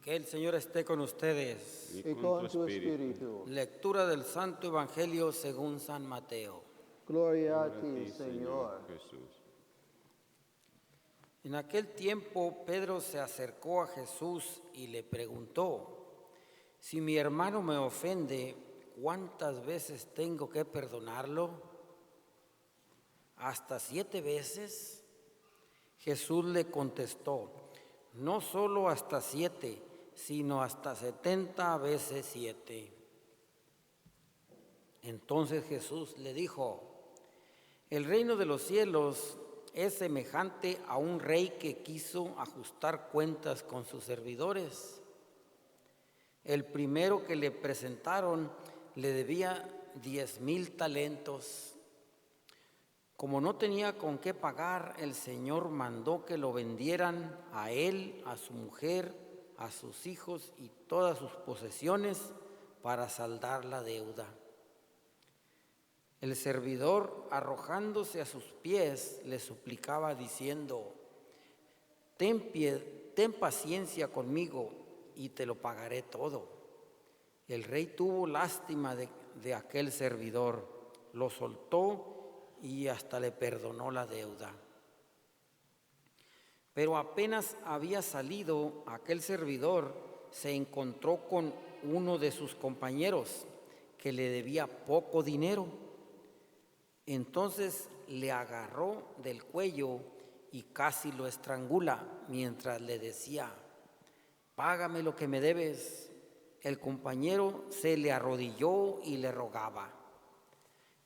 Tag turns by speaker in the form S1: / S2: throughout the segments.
S1: Que el Señor esté con ustedes.
S2: y con tu espíritu.
S1: Lectura del Santo Evangelio según San Mateo.
S2: Gloria a ti, Señor.
S3: Jesús.
S1: En aquel tiempo Pedro se acercó a Jesús y le preguntó: si mi hermano me ofende, ¿cuántas veces tengo que perdonarlo? ¿Hasta 7 veces? Jesús le contestó: no solo hasta 7, sino hasta 70 veces 7. Entonces Jesús le dijo: el reino de los cielos es semejante a un rey que quiso ajustar cuentas con sus servidores. El primero que le presentaron le debía 10,000 talentos. Como no tenía con qué pagar, el Señor mandó que lo vendieran a él, a su mujer, a sus hijos y todas sus posesiones para saldar la deuda. El servidor, arrojándose a sus pies, le suplicaba diciendo: ten paciencia conmigo y te lo pagaré todo. El rey tuvo lástima de aquel servidor, lo soltó y hasta le perdonó la deuda. Pero apenas había salido aquel servidor, se encontró con uno de sus compañeros que le debía poco dinero. Entonces le agarró del cuello y casi lo estrangula mientras le decía: págame lo que me debes. El compañero se le arrodilló y le rogaba: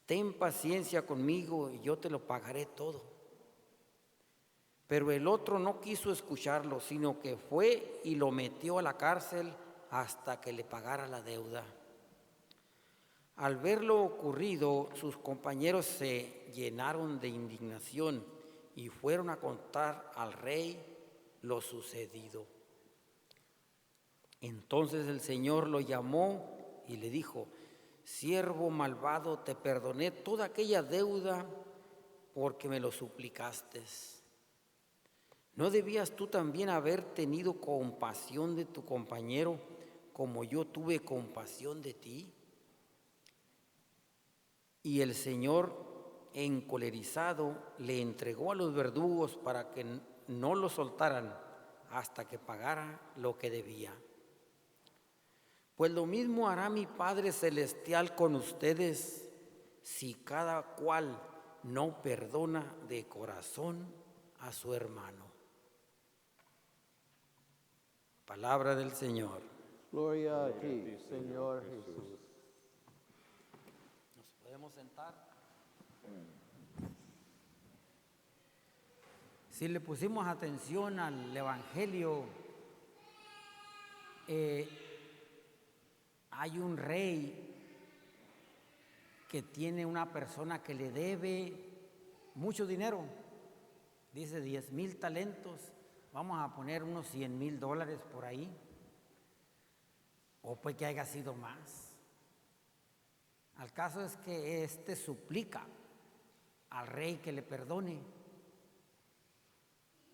S1: ten paciencia conmigo y yo te lo pagaré todo. Pero el otro no quiso escucharlo, sino que fue y lo metió a la cárcel hasta que le pagara la deuda. Al ver lo ocurrido, sus compañeros se llenaron de indignación y fueron a contar al rey lo sucedido. Entonces el Señor lo llamó y le dijo: siervo malvado, te perdoné toda aquella deuda porque me lo suplicaste. ¿No debías tú también haber tenido compasión de tu compañero como yo tuve compasión de ti? Y el Señor, encolerizado, le entregó a los verdugos para que no lo soltaran hasta que pagara lo que debía. Pues lo mismo hará mi Padre Celestial con ustedes si cada cual no perdona de corazón a su hermano. Palabra del Señor.
S2: Gloria a ti, Señor Jesús.
S1: ¿Nos podemos sentar? Si le pusimos atención al Evangelio, hay un rey que tiene una persona que le debe mucho dinero, dice 10,000 talentos, vamos a poner unos $100,000 por ahí, o puede que haya sido más. Al caso es que suplica al rey que le perdone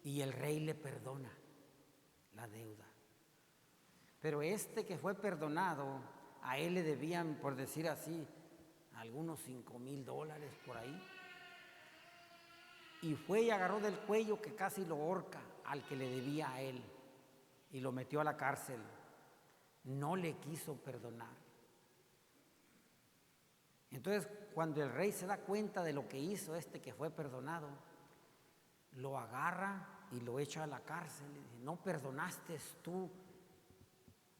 S1: y el rey le perdona la deuda. Pero que fue perdonado, a él le debían, por decir así, algunos $5,000 por ahí. Y fue y agarró del cuello que casi lo ahorca al que le debía a él y lo metió a la cárcel. No le quiso perdonar. Entonces, cuando el rey se da cuenta de lo que hizo que fue perdonado, lo agarra y lo echa a la cárcel. Y dice: no perdonaste tú,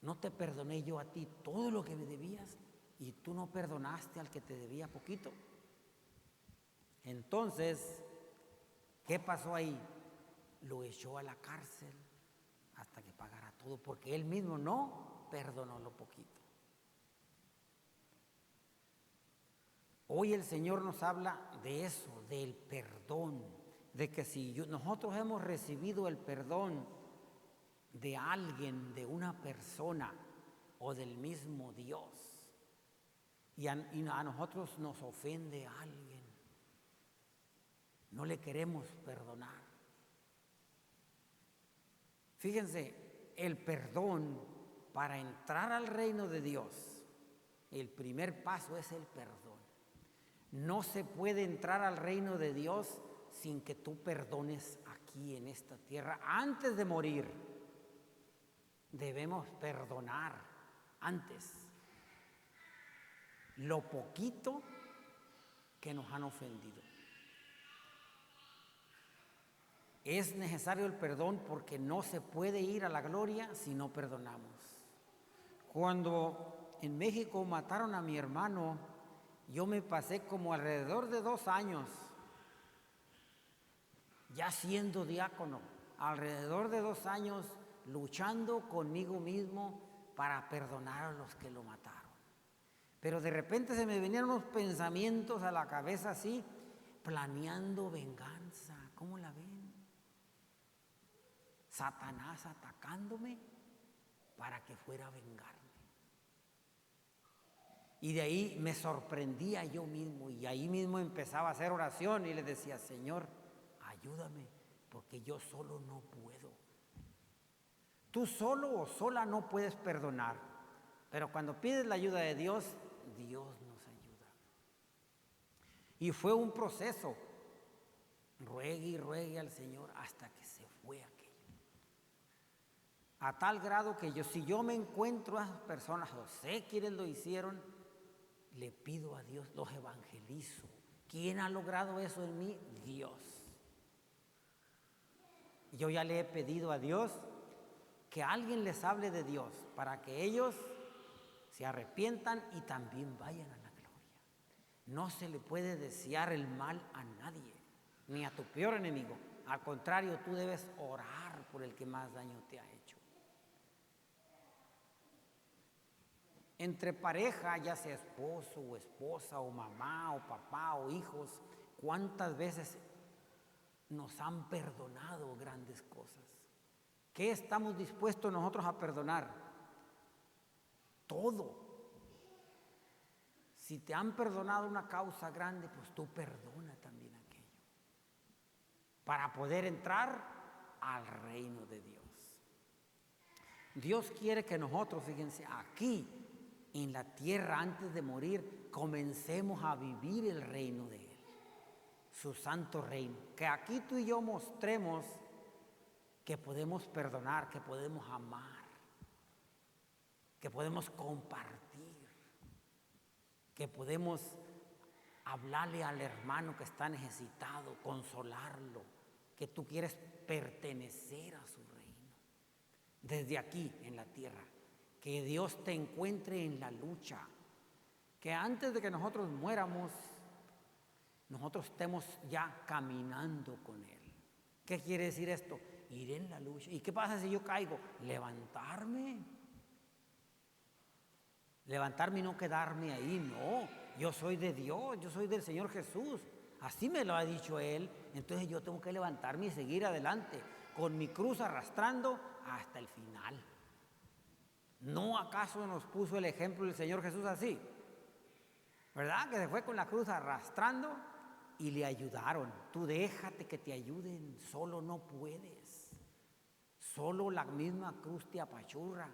S1: no te perdoné yo a ti todo lo que me debías y tú no perdonaste al que te debía poquito. Entonces, ¿qué pasó ahí? Lo echó a la cárcel hasta que pagara todo, porque él mismo no perdonó lo poquito. Hoy el Señor nos habla de eso, del perdón, de que si nosotros hemos recibido el perdón de alguien, de una persona o del mismo Dios, y a nosotros nos ofende a alguien, no le queremos perdonar. Fíjense, el perdón para entrar al reino de Dios, el primer paso es el perdón. No se puede entrar al reino de Dios sin que tú perdones aquí en esta tierra. Antes de morir, debemos perdonar antes lo poquito que nos han ofendido. Es necesario el perdón porque no se puede ir a la gloria si no perdonamos. Cuando en México mataron a mi hermano, yo me pasé como alrededor de 2 años, ya siendo diácono, alrededor de 2 años luchando conmigo mismo para perdonar a los que lo mataron. Pero de repente se me venían unos pensamientos a la cabeza así, planeando venganza. ¿Cómo la ven? Satanás atacándome para que fuera a vengarme. Y de ahí me sorprendía yo mismo y ahí mismo empezaba a hacer oración y le decía, Señor, ayúdame, porque yo solo no puedo. Tú solo o sola no puedes perdonar, pero cuando pides la ayuda de Dios, Dios nos ayuda. Y fue un proceso, ruegue y ruegue al Señor hasta que se fue aquello. A tal grado que si yo me encuentro a esas personas o sé quiénes lo hicieron, le pido a Dios, los evangelizo. ¿Quién ha logrado eso en mí? Dios. Yo ya le he pedido a Dios que alguien les hable de Dios para que ellos se arrepientan y también vayan a la gloria. No se le puede desear el mal a nadie, ni a tu peor enemigo. Al contrario, tú debes orar por el que más daño te ha hecho. Entre pareja, ya sea esposo o esposa, o mamá o papá o hijos, ¿cuántas veces nos han perdonado grandes cosas? ¿Qué estamos dispuestos nosotros a perdonar? Todo. Si te han perdonado una causa grande, pues tú perdona también aquello. Para poder entrar al reino de Dios. Dios quiere que nosotros, fíjense, aquí en la tierra antes de morir, comencemos a vivir el reino de Él, su santo reino. Que aquí tú y yo mostremos que podemos perdonar, que podemos amar, que podemos compartir, que podemos hablarle al hermano que está necesitado, consolarlo, que tú quieres pertenecer a su reino. Desde aquí en la tierra, que Dios te encuentre en la lucha, que antes de que nosotros muéramos, nosotros estemos ya caminando con Él. ¿Qué quiere decir esto? Ir en la lucha. ¿Y qué pasa si yo caigo? Levantarme. Levantarme y no quedarme ahí, no. Yo soy de Dios, yo soy del Señor Jesús. Así me lo ha dicho Él. Entonces yo tengo que levantarme y seguir adelante, con mi cruz arrastrando hasta el final. ¿No acaso nos puso el ejemplo del Señor Jesús así? ¿Verdad? Que se fue con la cruz arrastrando y le ayudaron. Tú déjate que te ayuden, solo no puedes. Solo la misma cruz te apachurra.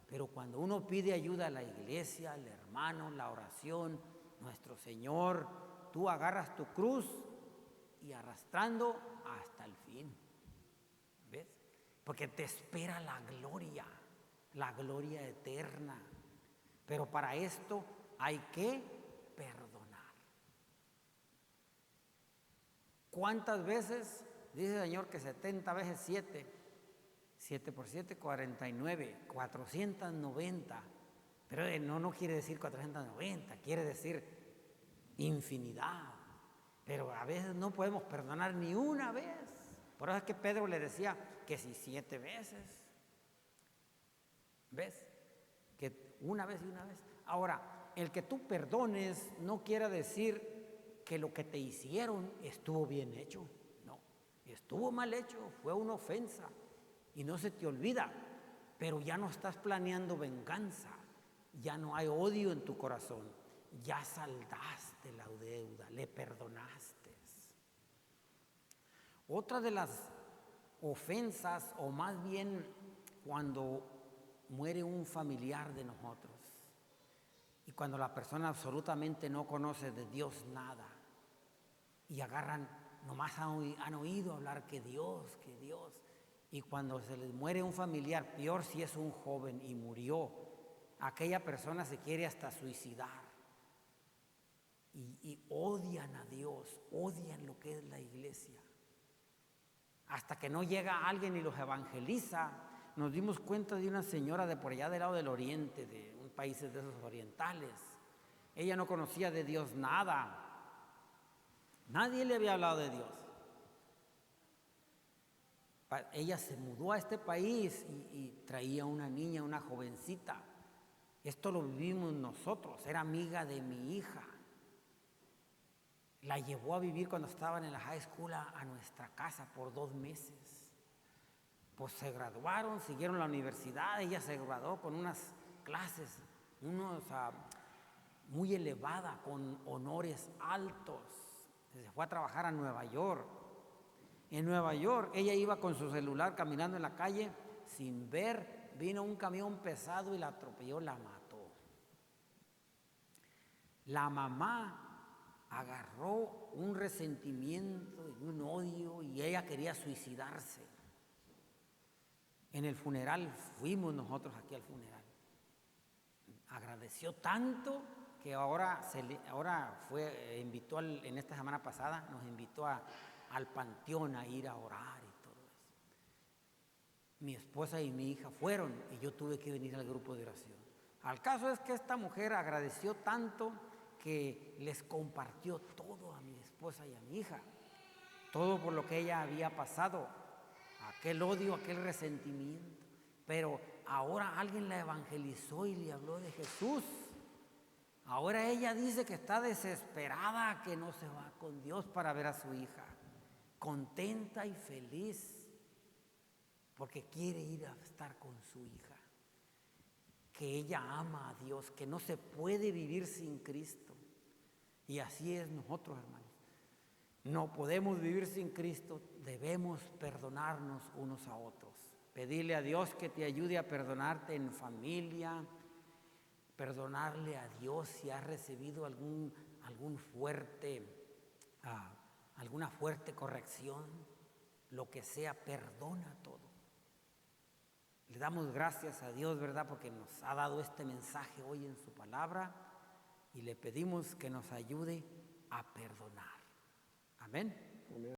S1: Pero cuando uno pide ayuda a la iglesia, al hermano, la oración, nuestro Señor, tú agarras tu cruz y arrastrando hasta el fin. ¿Ves? Porque te espera la gloria eterna. Pero para esto hay que perdonar. ¿Cuántas veces? Dice el Señor que 70 veces 7. 7 por 7, 49, 490. Pero no quiere decir 490, quiere decir infinidad. Pero a veces no podemos perdonar ni una vez. Por eso es que Pedro le decía que si 7 veces. ¿Ves? Que una vez y una vez. Ahora, el que tú perdones no quiere decir que lo que te hicieron estuvo bien hecho. No, estuvo mal hecho, fue una ofensa. Y no se te olvida, pero ya no estás planeando venganza, ya no hay odio en tu corazón, ya saldaste la deuda, le perdonaste. Otra de las ofensas, o más bien cuando muere un familiar de nosotros y cuando la persona absolutamente no conoce de Dios nada y agarran, nomás han oído hablar que Dios, y cuando se les muere un familiar, peor si es un joven y murió, aquella persona se quiere hasta suicidar y odian a Dios, odian lo que es la iglesia. Hasta que no llega alguien y los evangeliza. Nos dimos cuenta de una señora de por allá del lado del oriente, de un país de esos orientales. Ella no conocía de Dios nada. Nadie le había hablado de Dios. Ella se mudó a este país y traía una niña, una jovencita. Esto lo vivimos nosotros, era amiga de mi hija. La llevó a vivir cuando estaban en la high school a nuestra casa por 2 meses. Pues se graduaron, siguieron la universidad, ella se graduó con unas clases, muy elevada, con honores altos. Se fue a trabajar a Nueva York. En Nueva York, ella iba con su celular caminando en la calle, sin ver, vino un camión pesado y la atropelló, la mató. La mamá agarró un resentimiento y un odio y ella quería suicidarse. En el funeral, fuimos nosotros aquí al funeral. Agradeció tanto que invitó en esta semana pasada, nos invitó al panteón a ir a orar y todo eso. Mi esposa y mi hija fueron y yo tuve que venir al grupo de oración. Al caso es que esta mujer agradeció tanto que les compartió todo a mi esposa y a mi hija, todo por lo que ella había pasado, aquel odio, aquel resentimiento, pero ahora alguien la evangelizó y le habló de Jesús. Ahora ella dice que está desesperada, que no se va con Dios para ver a su hija, contenta y feliz, porque quiere ir a estar con su hija, que ella ama a Dios, que no se puede vivir sin Cristo. Y así es nosotros, hermanos. No podemos vivir sin Cristo, debemos perdonarnos unos a otros. Pedirle a Dios que te ayude a perdonarte en familia, perdonarle a Dios si has recibido alguna fuerte corrección, lo que sea, perdona todo. Le damos gracias a Dios, ¿verdad? Porque nos ha dado este mensaje hoy en su palabra y le pedimos que nos ayude a perdonar. Amén.